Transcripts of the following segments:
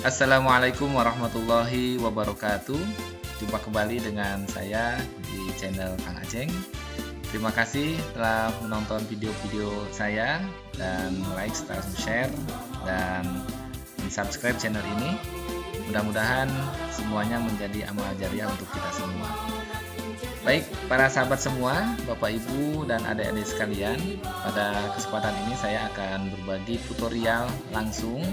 Assalamualaikum warahmatullahi wabarakatuh. Jumpa kembali dengan saya di channel Kang Aceng. Terima kasih telah menonton video-video saya dan like, share, dan subscribe channel ini. Mudah-mudahan semuanya menjadi amal jariah untuk kita semua. Baik, para sahabat semua, Bapak Ibu dan adik-adik sekalian, pada kesempatan ini saya akan berbagi tutorial langsung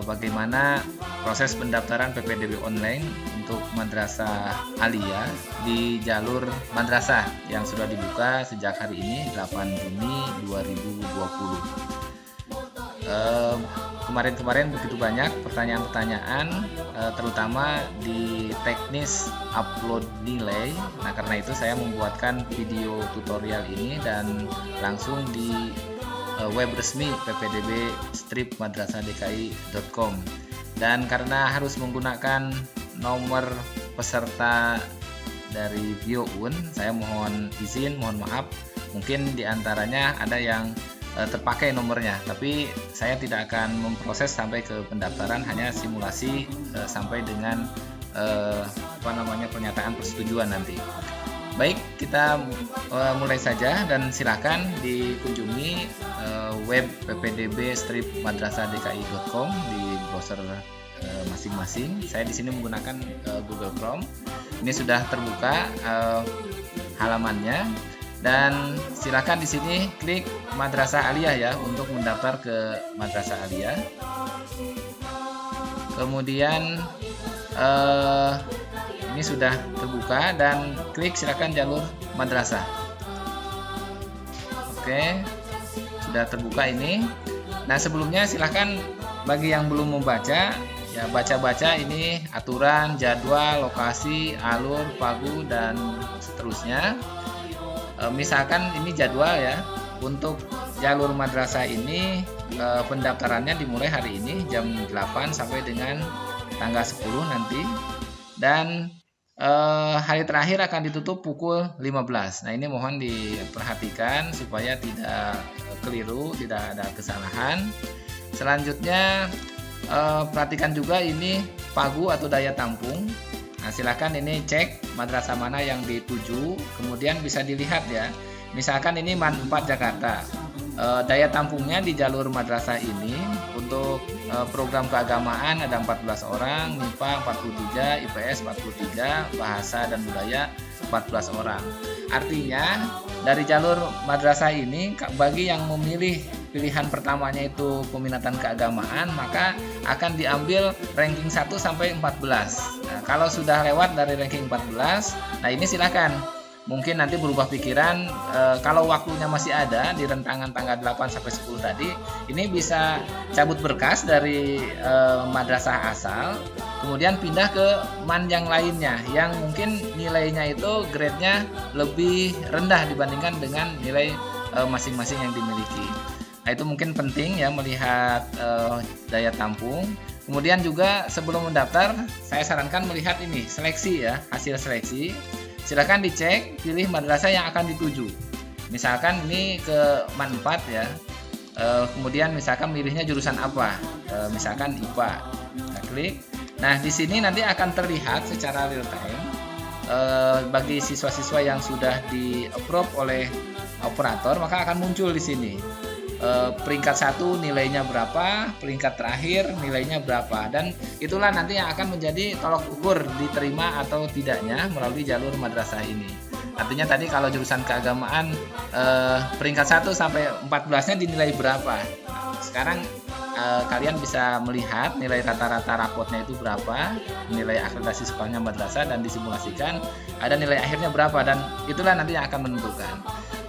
bagaimana proses pendaftaran PPDB online untuk Madrasah Aliyah di jalur madrasah yang sudah dibuka sejak hari ini 8 Juni 2020. Kemarin begitu banyak pertanyaan-pertanyaan, terutama di teknis upload nilai. Nah, karena itu saya membuatkan video tutorial ini dan langsung di web resmi ppdb-madrasahdki.com. Dan karena harus menggunakan nomor peserta dari BioUn, saya mohon maaf, mungkin diantaranya ada yang terpakai nomornya, tapi saya tidak akan memproses sampai ke pendaftaran, hanya simulasi sampai dengan pernyataan persetujuan nanti. Baik, kita mulai saja dan silakan dikunjungi web ppdb-madrasahdki.com di browser masing-masing. Saya di sini menggunakan Google Chrome. Ini sudah terbuka halamannya, dan silakan di sini klik Madrasah Aliyah ya untuk mendaftar ke Madrasah Aliyah. Kemudian ini sudah terbuka dan klik silakan jalur madrasah. Oke, sudah terbuka ini. Nah, sebelumnya silakan bagi yang belum membaca ya, baca-baca ini aturan, jadwal, lokasi, alur, pagu, dan seterusnya. Misalkan ini jadwal ya, untuk jalur madrasah ini pendaftarannya dimulai hari ini jam 8 sampai dengan tanggal 10 nanti, dan hari terakhir akan ditutup pukul 15. Nah, ini mohon diperhatikan supaya tidak keliru, tidak ada kesalahan. Selanjutnya perhatikan juga ini pagu atau daya tampung. Nah, silakan ini cek madrasah mana yang dituju, kemudian bisa dilihat ya. Misalkan ini MAN 4 Jakarta. Daya tampungnya di jalur madrasah ini untuk program keagamaan ada 14 orang, MIPA 43, IPS 43, bahasa dan budaya 14 orang. Artinya dari jalur madrasah ini bagi yang memilih pilihan pertamanya itu peminatan keagamaan, maka akan diambil ranking 1 sampai 14. Nah, kalau sudah lewat dari ranking 14, nah ini silakan. Mungkin nanti berubah pikiran, kalau waktunya masih ada di rentangan tanggal 8 sampai 10 tadi, ini bisa cabut berkas dari madrasah asal, kemudian pindah ke MAN yang lainnya yang mungkin nilainya itu grade-nya lebih rendah dibandingkan dengan nilai masing-masing yang dimiliki. Nah, itu mungkin penting ya melihat daya tampung. Kemudian juga sebelum mendaftar, saya sarankan melihat ini seleksi ya, hasil seleksi. Silakan dicek, pilih madrasah yang akan dituju. Misalkan ini ke MAN 4 ya. Kemudian misalkan milihnya jurusan apa? Misalkan IPA. Kita klik. Nah, di sini nanti akan terlihat secara real time bagi siswa-siswa yang sudah di-approve oleh operator, maka akan muncul di sini. Peringkat 1 nilainya berapa, peringkat terakhir nilainya berapa, dan itulah nanti yang akan menjadi tolok ukur diterima atau tidaknya melalui jalur madrasah ini. Artinya tadi kalau jurusan keagamaan peringkat 1 sampai 14-nya dinilai berapa. Sekarang kalian bisa melihat nilai rata-rata rapotnya itu berapa, nilai akreditasi sekolahnya madrasah, dan disimulasikan ada nilai akhirnya berapa, dan itulah nanti yang akan menentukan.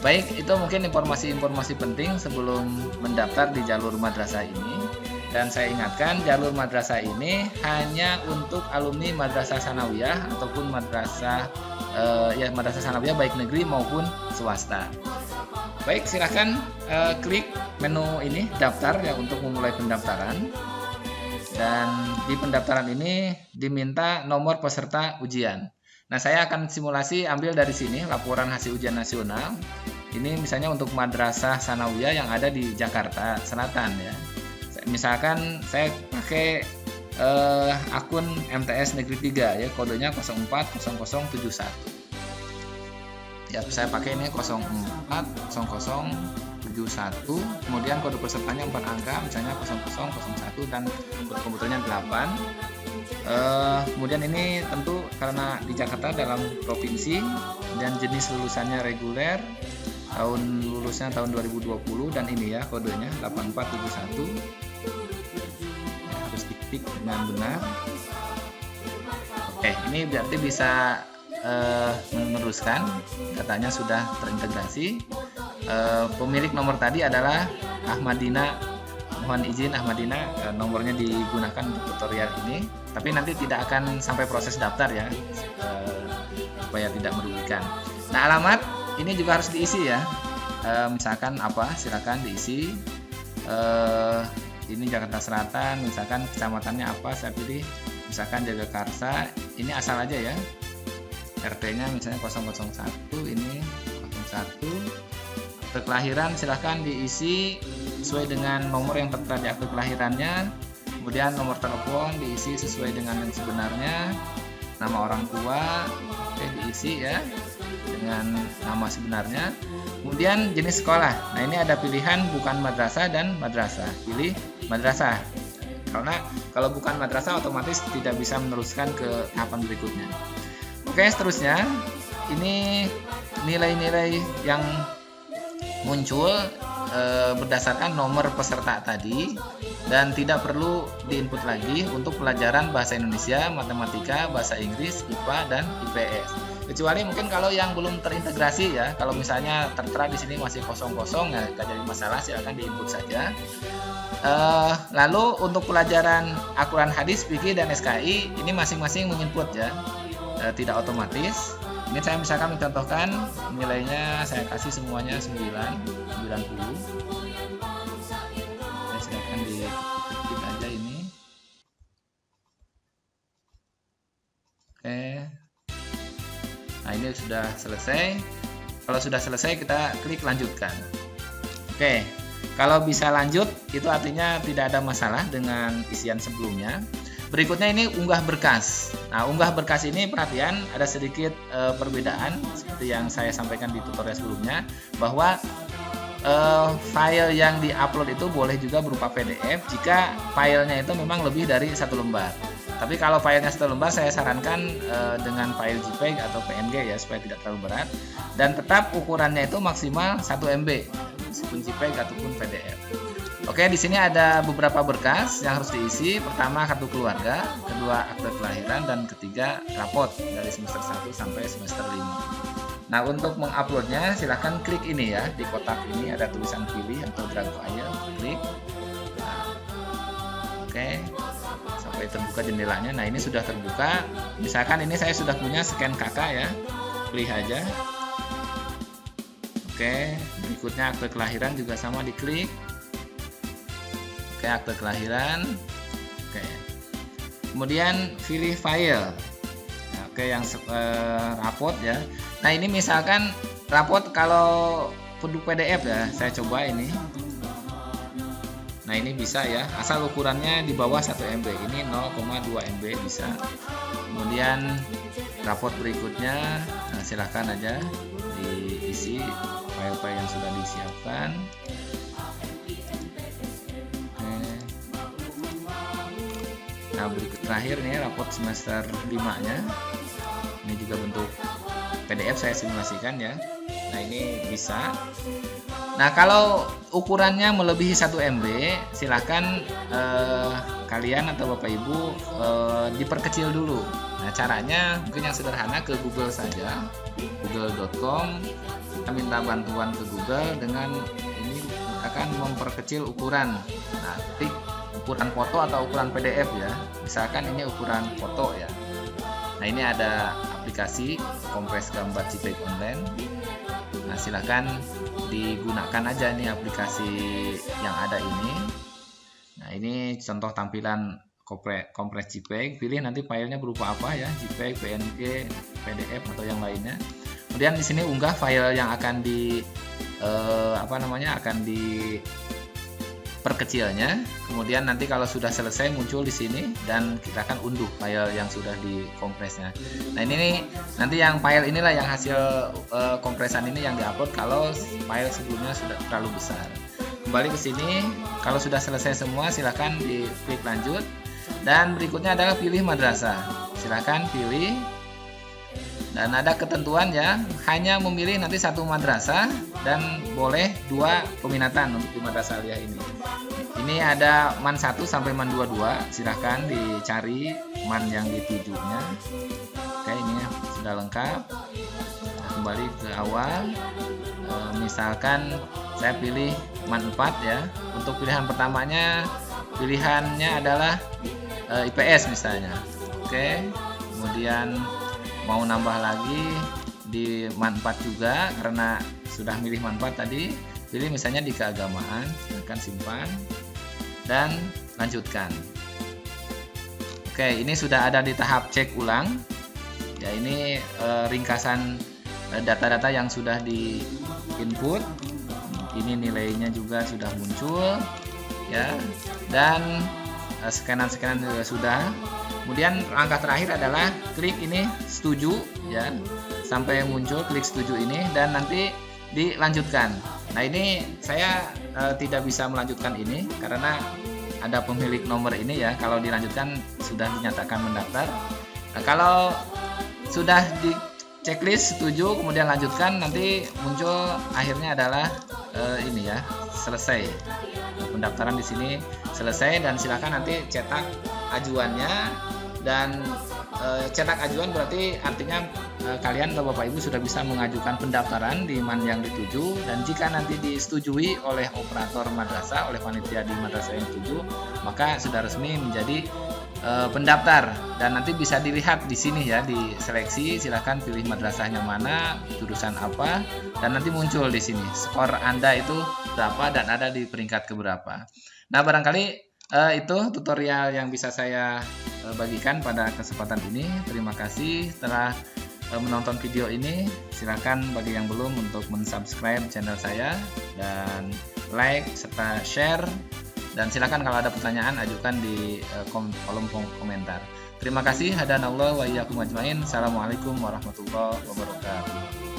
Baik, itu mungkin informasi-informasi penting sebelum mendaftar di jalur madrasah ini. Dan saya ingatkan, jalur madrasah ini hanya untuk alumni madrasah sanawiyah ataupun madrasah sanawiyah baik negeri maupun swasta. Baik, silakan klik menu ini daftar ya untuk memulai pendaftaran. Dan di pendaftaran ini diminta nomor peserta ujian. Nah, saya akan simulasi ambil dari sini laporan hasil ujian nasional. Ini misalnya untuk madrasah sanawiyah yang ada di Jakarta Selatan ya. Misalkan saya pakai akun MTS Negeri 3 ya, kodenya 040071. Ya, saya pakai ini 040071, kemudian kode pesertanya 4 angka, misalnya 0001 dan kode komputernya 8. Kemudian ini tentu karena di Jakarta dalam provinsi dan jenis lulusannya reguler, lulusnya tahun 2020, dan ini ya kodenya 8471 ya, harus diketik dengan benar. Oke, ini berarti bisa meneruskan, datanya sudah terintegrasi. Pemilik nomor tadi adalah Ahmadina, mohon izin Ahmadina, nomornya digunakan untuk tutorial ini, tapi nanti tidak akan sampai proses daftar ya, supaya tidak merugikan. Nah, alamat ini juga harus diisi ya. Misalkan apa, silakan diisi. Ini Jakarta Selatan, misalkan kecamatannya apa, saya pilih misalkan Jagakarsa. Ini asal aja ya. RT-nya misalnya 001, ini 01. Akte kelahiran silahkan diisi sesuai dengan nomor yang tertera di akte kelahirannya. Kemudian nomor telepon diisi sesuai dengan yang sebenarnya. Nama orang tua diisi ya dengan nama sebenarnya. Kemudian jenis sekolah. Nah, ini ada pilihan bukan madrasah dan madrasah. Pilih madrasah. Karena kalau bukan madrasah otomatis tidak bisa meneruskan ke tahapan berikutnya. Oke, seterusnya ini nilai-nilai yang muncul berdasarkan nomor peserta tadi dan tidak perlu diinput lagi untuk pelajaran bahasa Indonesia, matematika, bahasa Inggris, IPA dan IPS. Kecuali mungkin kalau yang belum terintegrasi ya, kalau misalnya tertera di sini masih kosong-kosong ya, nggak jadi masalah, silakan diinput saja. Lalu untuk pelajaran Al-Quran, hadis, fikih dan SKI ini masing-masing menginput ya. Tidak otomatis. Ini saya misalkan mencontohkan nilainya, saya kasih semuanya 90. Silakan diketik aja ini. Oke. Nah, ini sudah selesai. Kalau sudah selesai kita klik lanjutkan. Oke. Kalau bisa lanjut itu artinya tidak ada masalah dengan isian sebelumnya. Berikutnya ini unggah berkas. Nah, unggah berkas ini perhatian ada sedikit perbedaan seperti yang saya sampaikan di tutorial sebelumnya, bahwa file yang diupload itu boleh juga berupa PDF jika filenya itu memang lebih dari 1 lembar. Tapi kalau filenya 1 lembar, saya sarankan dengan file JPEG atau PNG ya, supaya tidak terlalu berat, dan tetap ukurannya itu maksimal 1 MB, meskipun JPEG ataupun PDF. Oke, di sini ada beberapa berkas yang harus diisi. Pertama, kartu keluarga, kedua, akte kelahiran, dan ketiga, rapot dari semester 1 sampai semester 5. Nah, untuk menguploadnya silahkan klik ini ya, di kotak ini ada tulisan pilih atau drag file, klik. Nah, oke, sampai terbuka jendelanya. Nah, ini sudah terbuka. Misalkan ini saya sudah punya scan KK ya, pilih aja. Oke, berikutnya akte kelahiran juga sama, diklik. Oke, akte kelahiran. Oke. Kemudian pilih file. Nah, oke, yang rapot ya. Nah, ini misalkan rapot kalau bentuk PDF ya, saya coba ini. Nah, ini bisa ya, asal ukurannya di bawah 1 MB. Ini 0,2 MB bisa. Kemudian rapot berikutnya, nah, silahkan aja diisi file-file yang sudah disiapkan. Nah, berikut terakhir nih rapot semester 5-nya. Ini juga bentuk PDF saya simulasikan ya. Nah, ini bisa. Nah, kalau ukurannya melebihi 1 MB, silakan kalian atau Bapak Ibu diperkecil dulu. Nah, caranya mungkin yang sederhana, ke Google saja, google.com. Kita minta bantuan ke Google dengan ini akan memperkecil ukuran. Nah, klik ukuran foto atau ukuran PDF ya. Misalkan ini ukuran foto ya. Nah, ini ada aplikasi kompres gambar JPEG online. Nah, silahkan digunakan aja nih aplikasi yang ada ini. Nah, ini contoh tampilan kompres JPEG. Pilih nanti filenya berupa apa ya, JPEG, PNG, PDF atau yang lainnya. Kemudian di sini unggah file yang akan perkecilnya. Kemudian nanti kalau sudah selesai muncul di sini dan kita akan unduh file yang sudah dikompresnya. Nah ini nih, nanti yang file inilah yang hasil kompresan ini yang diupload kalau file sebelumnya sudah terlalu besar. Kembali ke sini, kalau sudah selesai semua silahkan diklik lanjut. Dan berikutnya adalah pilih madrasah. Silahkan pilih. Dan ada ketentuan ya, hanya memilih nanti satu madrasah dan boleh 2 peminatan untuk di madrasah aliyah ini. Ini ada man 1 sampai man 22, silahkan dicari man yang ditujunya. Oke, ini sudah lengkap. Kita kembali ke awal. Misalkan saya pilih man 4 ya. Untuk pilihan pertamanya, pilihannya adalah IPS misalnya. Oke, kemudian mau nambah lagi di man 4 juga karena sudah milih man 4 tadi, pilih misalnya di keagamaan, silahkan simpan dan lanjutkan. Oke, ini sudah ada di tahap cek ulang ya. Ini ringkasan data-data yang sudah di input. Ini nilainya juga sudah muncul ya, dan scanan-scanan juga sudah. Kemudian langkah terakhir adalah klik ini setuju ya, sampai muncul klik setuju ini dan nanti dilanjutkan. Nah ini saya tidak bisa melanjutkan ini karena ada pemilik nomor ini ya. Kalau dilanjutkan sudah dinyatakan mendaftar. Nah, kalau sudah di checklist setuju kemudian lanjutkan, nanti muncul akhirnya adalah ini ya, selesai. Pendaftaran di sini selesai dan silakan nanti cetak ajuannya. Dan cetak ajuan berarti artinya kalian Bapak Ibu sudah bisa mengajukan pendaftaran di man yang dituju, dan jika nanti disetujui oleh operator madrasah, oleh panitia di madrasah yang dituju, maka sudah resmi menjadi pendaftar. Dan nanti bisa dilihat di sini ya, di seleksi, silahkan pilih madrasahnya mana, jurusan apa, dan nanti muncul di sini skor Anda itu berapa dan ada di peringkat keberapa. Nah barangkali itu tutorial yang bisa saya bagikan pada kesempatan ini. Terima kasih telah menonton video ini. Silakan bagi yang belum untuk mensubscribe channel saya dan like serta share. Dan silakan kalau ada pertanyaan ajukan di kolom komentar. Terima kasih. Hadanallah wa iyyakum ajmain. Assalamualaikum warahmatullahi wabarakatuh.